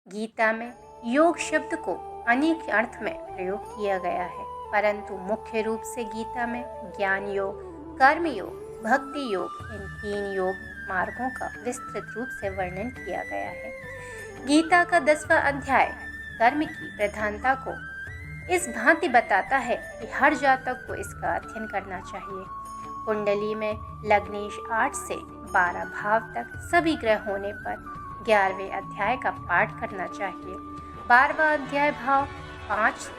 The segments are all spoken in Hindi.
गीता में योग शब्द को अनेक अर्थ में प्रयोग किया गया है, परंतु मुख्य रूप से गीता में ज्ञान योग, कर्म योग, भक्ति योग, इन 3 योग मार्गों का विस्तृत रूप से वर्णन किया गया है। गीता का 10वां अध्याय कर्म की प्रधानता को इस भांति बताता है कि हर जातक को इसका अध्ययन करना चाहिए। कुंडली में लग्नेश 8 से 12 भाव तक सभी ग्रह होने पर 11वें अध्याय का पाठ करना चाहिए। 12वां अध्याय भाव 5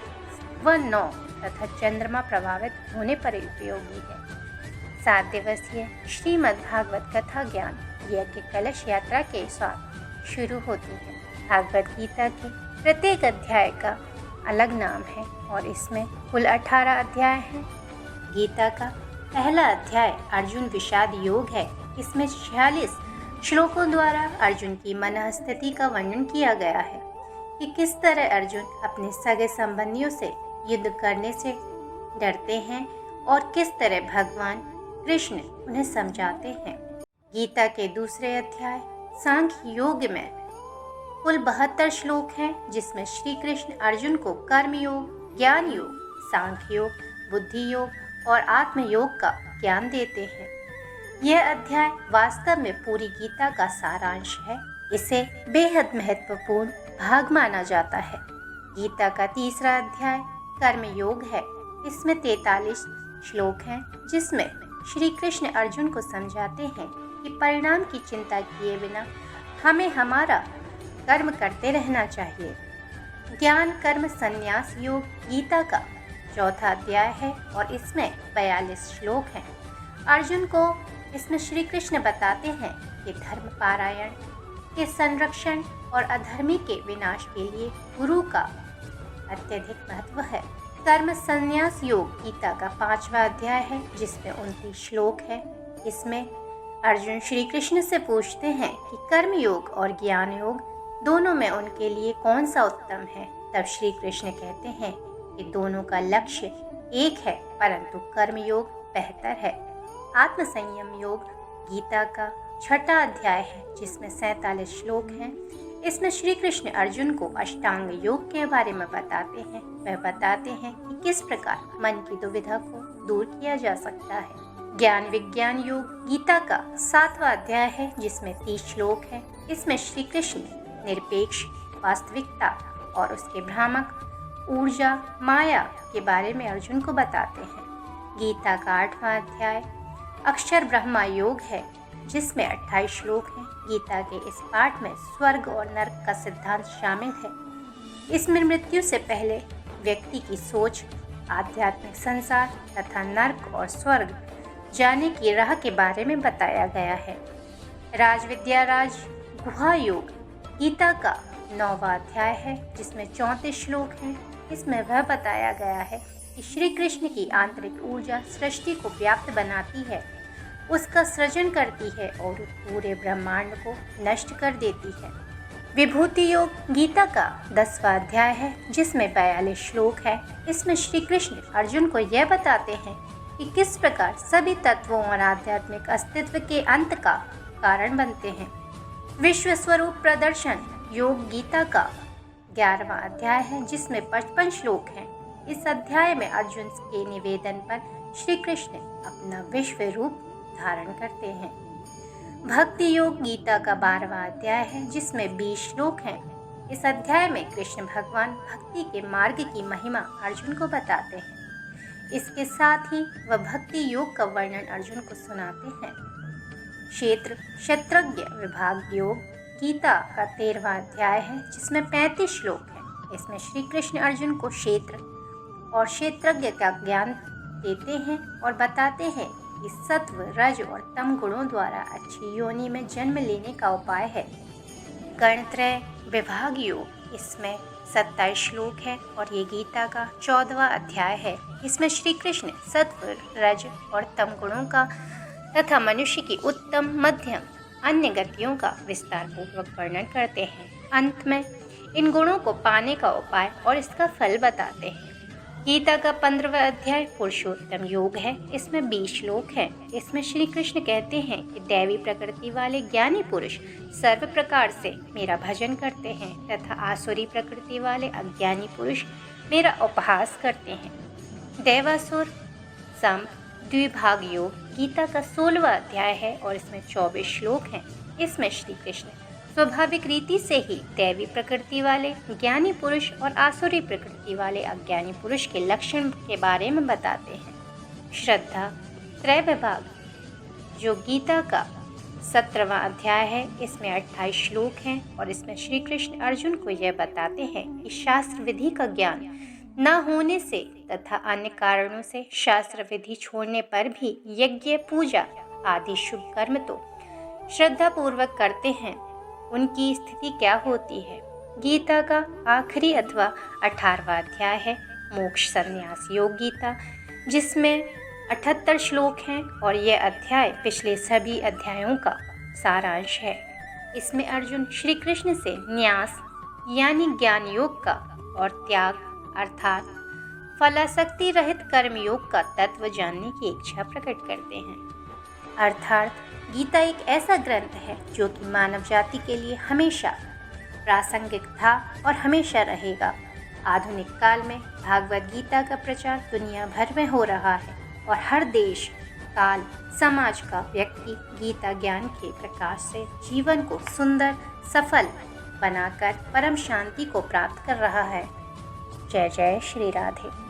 व 9 तथा चंद्रमा प्रभावित होने पर उपयोगी है। 7 दिवसीय श्रीमद् भागवत कथा ज्ञान यज्ञ कलश यात्रा के साथ शुरू होती है। भागवत गीता के प्रत्येक अध्याय का अलग नाम है और इसमें कुल 18 अध्याय हैं। गीता का पहला अध्याय अर्जुन विषाद योग है। इसमें 46 श्लोकों द्वारा अर्जुन की मन स्थिति का वर्णन किया गया है कि किस तरह अर्जुन अपने सगे संबंधियों से युद्ध करने से डरते हैं और किस तरह भगवान कृष्ण उन्हें समझाते हैं। गीता के दूसरे अध्याय सांख्य योग में कुल 72 श्लोक हैं, जिसमें श्री कृष्ण अर्जुन को कर्म योग, ज्ञान योग, सांख्य योग, बुद्धि योग और आत्म योग का ज्ञान देते हैं। यह अध्याय वास्तव में पूरी गीता का सारांश है। इसे बेहद महत्वपूर्ण भाग माना जाता है। गीता का तीसरा अध्याय कर्म योग है। इसमें 43 श्लोक हैं, जिसमें श्री कृष्ण अर्जुन को समझाते हैं कि परिणाम की चिंता किए बिना हमें हमारा कर्म करते रहना चाहिए। ज्ञान कर्म संन्यास योग गीता का चौथा अध्याय है और इसमें 42 श्लोक हैं। अर्जुन को इसमें श्री कृष्ण बताते हैं कि धर्म पारायण के संरक्षण और अधर्मी के विनाश के लिए गुरु का अत्यधिक महत्व है। कर्म संन्यास योग गीता का 5वां अध्याय है, जिसमें 29 श्लोक है। इसमें अर्जुन श्री कृष्ण से पूछते हैं कि कर्म योग और ज्ञान योग दोनों में उनके लिए कौन सा उत्तम है। तब श्री कृष्ण कहते हैं कि दोनों का लक्ष्य एक है, परंतु कर्म योग बेहतर है। आत्म संयम योग गीता का 6वां अध्याय है, जिसमें 47 श्लोक हैं। इसमें श्री कृष्ण अर्जुन को अष्टांग योग के बारे में बताते हैं। वह बताते हैं कि किस प्रकार मन की दुविधा को दूर किया जा सकता है। ज्ञान विज्ञान योग गीता का 7वां अध्याय है, जिसमें 30 श्लोक हैं। इसमें श्री कृष्ण निरपेक्ष वास्तविकता और उसके भ्रामक ऊर्जा माया के बारे में अर्जुन को बताते हैं। गीता का 8वां अध्याय अक्षर ब्रह्मा योग है, जिसमें 28 श्लोक हैं। गीता के इस पाठ में स्वर्ग और नरक का सिद्धांत शामिल है। इसमें मृत्यु से पहले व्यक्ति की सोच, आध्यात्मिक संसार तथा नरक और स्वर्ग जाने की राह के बारे में बताया गया है। राजविद्या राज गुहा योग गीता का 9वां अध्याय है, जिसमें 34 श्लोक हैं। इसमें वह बताया गया है कि श्री कृष्ण की आंतरिक ऊर्जा सृष्टि को व्याप्त बनाती है, उसका सृजन करती है और पूरे ब्रह्मांड को नष्ट कर देती है। विभूति योग गीता का 10वां अध्याय है, जिसमें 42 श्लोक है। इसमें श्री कृष्ण अर्जुन को यह बताते हैं कि किस प्रकार सभी तत्वों और आध्यात्मिक अस्तित्व के अंत का कारण बनते हैं। विश्व स्वरूप प्रदर्शन योग गीता का 11वां अध्याय है, जिसमें 55 श्लोक हैं। इस अध्याय में अर्जुन के निवेदन पर श्री कृष्ण अपना विश्व रूप धारण करते हैं। भक्ति योग गीता का 12वां अध्याय है, जिसमें 20 श्लोक हैं। इस अध्याय में कृष्ण भगवान भक्ति के मार्ग की महिमा अर्जुन को बताते हैं। इसके साथ ही वह भक्ति योग का वर्णन अर्जुन को सुनाते हैं। क्षेत्र क्षत्रज्ञ विभाग योग गीता का 13वां अध्याय है, जिसमें 35 श्लोक हैं। इसमें श्री कृष्ण अर्जुन को क्षेत्र और क्षेत्रज्ञ का ज्ञान देते हैं और बताते हैं कि सत्व रज और तम गुणों द्वारा अच्छी योनि में जन्म लेने का उपाय है। गणत्रय विभाग योग इसमें 27 श्लोक है और ये गीता का 14वां अध्याय है। इसमें श्री कृष्ण सत्व रज और तम गुणों का तथा मनुष्य की उत्तम मध्यम अन्य गतियों का विस्तार पूर्वक वर्णन करते हैं। अंत में इन गुणों को पाने का उपाय और इसका फल बताते हैं। गीता का 15वां अध्याय पुरुषोत्तम योग है। इसमें 20 श्लोक हैं। इसमें श्री कृष्ण कहते हैं कि दैवी प्रकृति वाले ज्ञानी पुरुष सर्व प्रकार से मेरा भजन करते हैं तथा आसुरी प्रकृति वाले अज्ञानी पुरुष मेरा उपहास करते हैं। देवासुर संप द्विभाग योग गीता का 16वां अध्याय है और इसमें 24 श्लोक हैं। इसमें श्री कृष्ण स्वाभाविक रीति से ही दैवी प्रकृति वाले ज्ञानी पुरुष और आसुरी प्रकृति वाले अज्ञानी पुरुष के लक्षण के बारे में बताते हैं। श्रद्धा त्रय विभाग जो गीता का 17वां अध्याय है, इसमें 28 श्लोक हैं और इसमें श्री कृष्ण अर्जुन को यह बताते हैं कि शास्त्र विधि का ज्ञान न होने से तथा अन्य कारणों से शास्त्र विधि छोड़ने पर भी यज्ञ पूजा आदि शुभ कर्म तो श्रद्धा पूर्वक करते हैं, उनकी स्थिति क्या होती है। गीता का आखिरी अथवा 18वां अध्याय है मोक्ष संन्यास योग गीता, जिसमें 78 श्लोक हैं और यह अध्याय पिछले सभी अध्यायों का सारांश है। इसमें अर्जुन श्री कृष्ण से न्यास यानी ज्ञान योग का और त्याग अर्थात फलासक्ति रहित कर्म योग का तत्व जानने की इच्छा प्रकट करते हैं। अर्थात गीता एक ऐसा ग्रंथ है जो कि मानव जाति के लिए हमेशा प्रासंगिक था और हमेशा रहेगा। आधुनिक काल में भागवत गीता का प्रचार दुनिया भर में हो रहा है और हर देश काल समाज का व्यक्ति गीता ज्ञान के प्रकाश से जीवन को सुंदर सफल बनाकर परम शांति को प्राप्त कर रहा है। जय जय श्री राधे।